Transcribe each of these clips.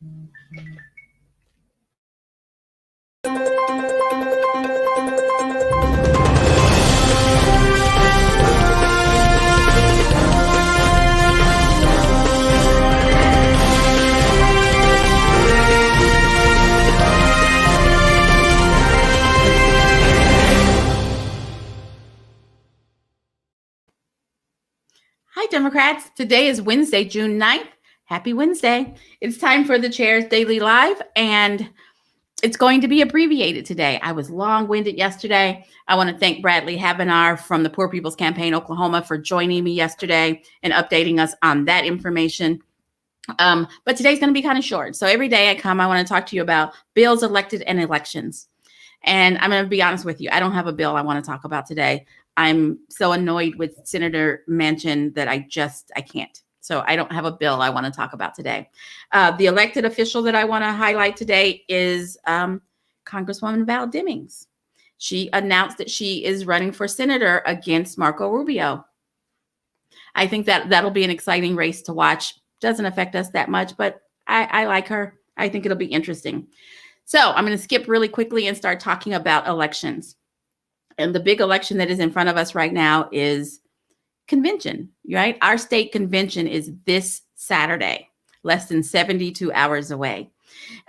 Hi, Democrats. Today is Wednesday, June 9th. Happy Wednesday. It's time for the Chair's Daily Live, and it's going to be abbreviated today. I was long-winded yesterday. I want to thank Bradley Habenar from the Poor People's Campaign Oklahoma for joining me yesterday and updating us on that information. But today's going to be kind of short. So every day I come, I want to talk to you about bills, elected, and elections. And I'm going to be honest with you. I don't have a bill I want to talk about today. I'm so annoyed with Senator Manchin that I can't. So I don't have a bill I want to talk about today. The elected official that I want to highlight today is Congresswoman Val Demings. She announced that she is running for senator against Marco Rubio. I think that that'll be an exciting race to watch. Doesn't affect us that much, but I like her. I think it'll be interesting. So I'm going to skip really quickly and start talking about elections. And the big election that is in front of us right now is convention, right? Our state convention is this Saturday, less than 72 hours away.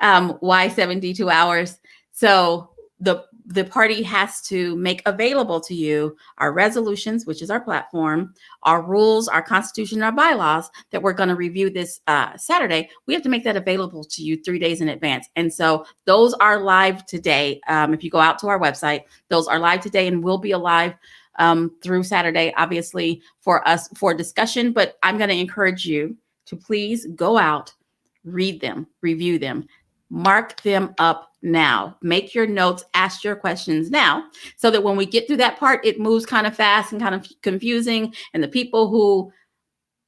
Why 72 hours? So the party has to make available to you our resolutions, which is our platform, our rules, our constitution, our bylaws that we're going to review this Saturday. We have to make that available to you 3 days in advance. And so those are live today. If you go out to our website, those are live today and will be alive through Saturday, obviously, for us for discussion. But I'm going to encourage you to please go out, read them, review them, mark them up now. Make your notes, ask your questions now, so that when we get through that part, it moves kind of fast and kind of confusing. And the people who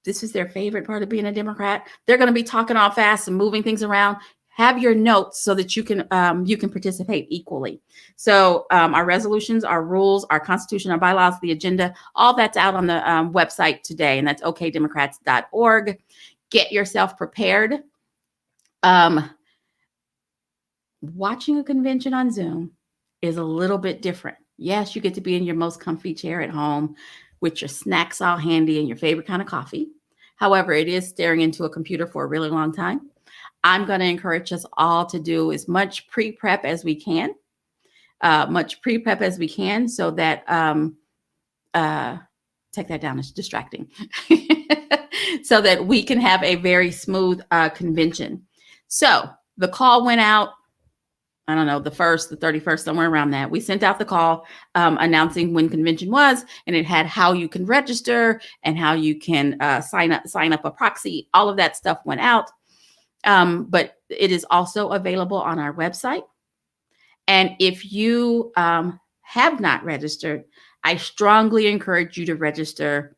this is their favorite part of being a Democrat, they're going to be talking all fast and moving things around. Have your notes so that you can participate equally. So our resolutions, our rules, our constitution, our bylaws, the agenda, all that's out on the website today, and that's okdemocrats.org. Get yourself prepared. Watching a convention on Zoom is a little bit different. Yes, you get to be in your most comfy chair at home with your snacks all handy and your favorite kind of coffee. However, it is staring into a computer for a really long time. I'm going to encourage us all to do as much pre-prep as we can, so that, take that down, it's distracting, so that we can have a very smooth convention. So the call went out, I don't know, the 1st, the 31st, somewhere around that. We sent out the call announcing when convention was, and it had how you can register and how you can sign up a proxy. All of that stuff went out. But it is also available on our website. And if you have not registered, I strongly encourage you to register,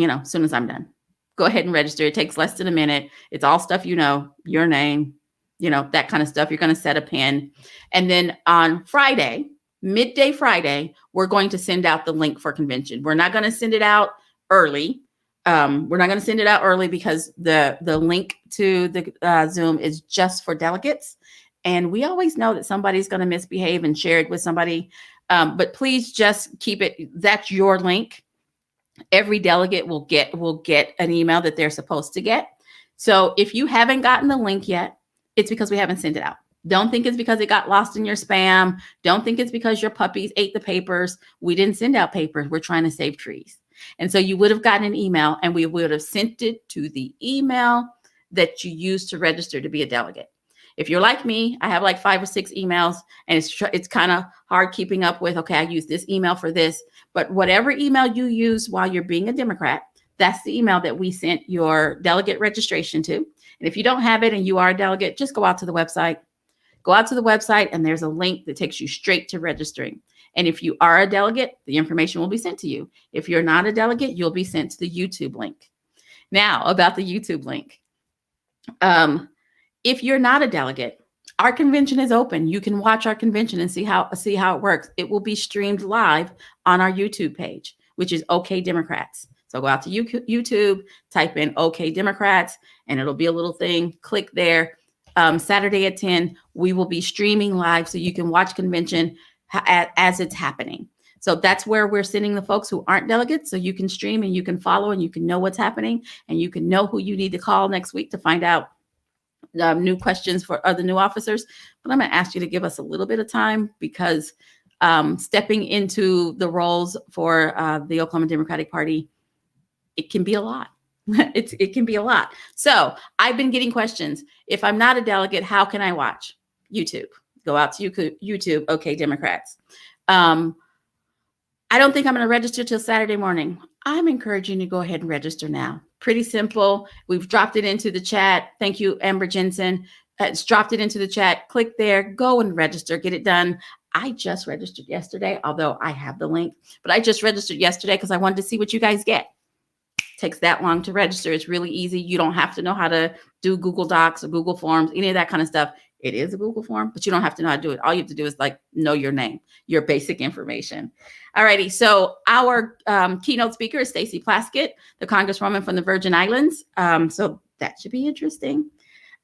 as soon as I'm done. Go ahead and register. It takes less than a minute. It's all stuff, your name, that kind of stuff. You're going to set a pin. And then on Friday, midday Friday, we're going to send out the link for convention. We're not going to send it out early. Because the link to the Zoom is just for delegates. And we always know that somebody's going to misbehave and share it with somebody. But please just keep it. That's your link. Every delegate will get an email that they're supposed to get. So if you haven't gotten the link yet, it's because we haven't sent it out. Don't think it's because it got lost in your spam. Don't think it's because your puppies ate the papers. We didn't send out papers. We're trying to save trees. And so you would have gotten an email, and we would have sent it to the email that you used to register to be a delegate. If you're like me, I have like 5 or 6 emails, and it's kind of hard keeping up with, okay, I use this email for this. But whatever email you use while you're being a Democrat, that's the email that we sent your delegate registration to. And if you don't have it and you are a delegate, just go out to the website. Go out to the website, and there's a link that takes you straight to registering. And if you are a delegate, the information will be sent to you. If you're not a delegate, you'll be sent to the YouTube link. Now, about the YouTube link. If you're not a delegate, our convention is open. You can watch our convention and see how it works. It will be streamed live on our YouTube page, which is OK Democrats. So go out to YouTube, type in OK Democrats, and it'll be a little thing. Click there. Saturday at 10, we will be streaming live so you can watch convention as it's happening. So that's where we're sending the folks who aren't delegates, so you can stream and you can follow and you can know what's happening and you can know who you need to call next week to find out new questions for other new officers. But I'm going to ask you to give us a little bit of time because stepping into the roles for the Oklahoma Democratic Party, it can be a lot. It can be a lot. So I've been getting questions. If I'm not a delegate, how can I watch? YouTube. Go out to YouTube. OK Democrats. I don't think I'm going to register till Saturday morning. I'm encouraging you to go ahead and register now. Pretty simple. We've dropped it into the chat. Thank you, Amber Jensen. It's dropped it into the chat. Click there. Go and register. Get it done. I just registered yesterday, although I have the link. But I just registered yesterday because I wanted to see what you guys get. Takes that long to register. It's really easy. You don't have to know how to do Google Docs or Google Forms, any of that kind of stuff. It is a Google form, but you don't have to know how to do it. All you have to do is like know your name, your basic information. All righty. So our keynote speaker is Stacey Plaskett, the Congresswoman from the Virgin Islands. So that should be interesting.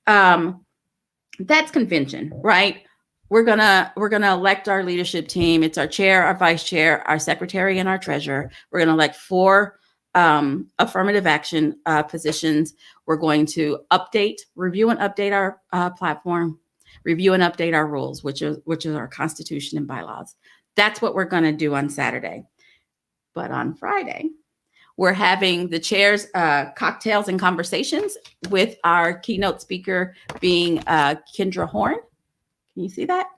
That's convention, right? We're gonna elect our leadership team. It's our chair, our vice chair, our secretary, and our treasurer. We're gonna elect 4 affirmative action positions. We're going to review and update our platform, review and update our rules, which is our constitution and bylaws. That's what we're going to do on Saturday. But on Friday, we're having the chair's cocktails and conversations with our keynote speaker being Kendra Horn. Can you see that?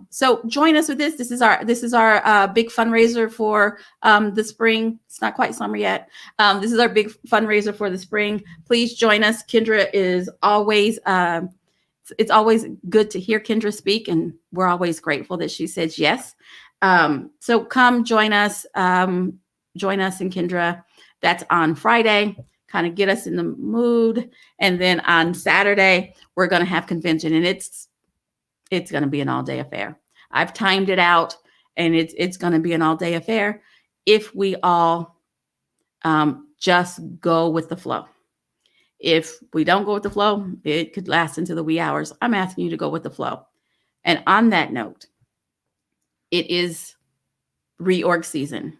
So join us with this. This is our big fundraiser for the spring. It's not quite summer yet. This is our big fundraiser for the spring. Please join us. Kendra is always, it's always good to hear Kendra speak, and we're always grateful that she says yes. So come join us and Kendra. That's on Friday. Kind of get us in the mood. And then on Saturday, we're going to have convention, and it's going to be an all-day affair. I've timed it out, and it's going to be an all-day affair if we all just go with the flow. If we don't go with the flow, it could last into the wee hours. I'm asking you to go with the flow. And on that note, it is reorg season.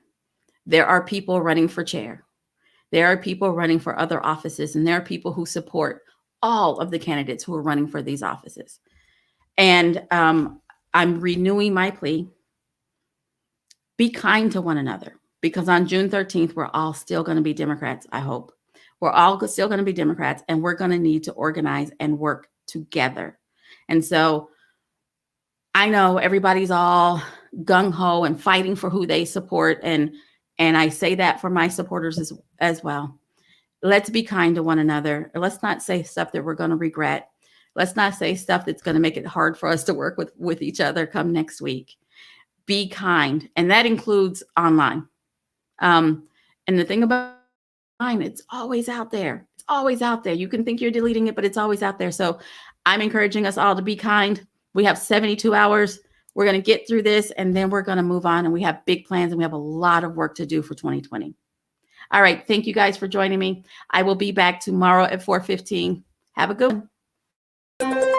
There are people running for chair. There are people running for other offices, and there are people who support all of the candidates who are running for these offices. And I'm renewing my plea. Be kind to one another, because on June 13th, we're all still going to be Democrats, I hope. We're all still going to be Democrats, and we're going to need to organize and work together. And so I know everybody's all gung-ho and fighting for who they support. And I say that for my supporters as well. Let's be kind to one another. Let's not say stuff that we're going to regret. Let's not say stuff that's going to make it hard for us to work with each other come next week. Be kind. And that includes online. And the thing about online, it's always out there. It's always out there. You can think you're deleting it, but it's always out there. So I'm encouraging us all to be kind. We have 72 hours. We're going to get through this, and then we're going to move on. And we have big plans, and we have a lot of work to do for 2020. All right. Thank you guys for joining me. I will be back tomorrow at 4:15. Have a good one.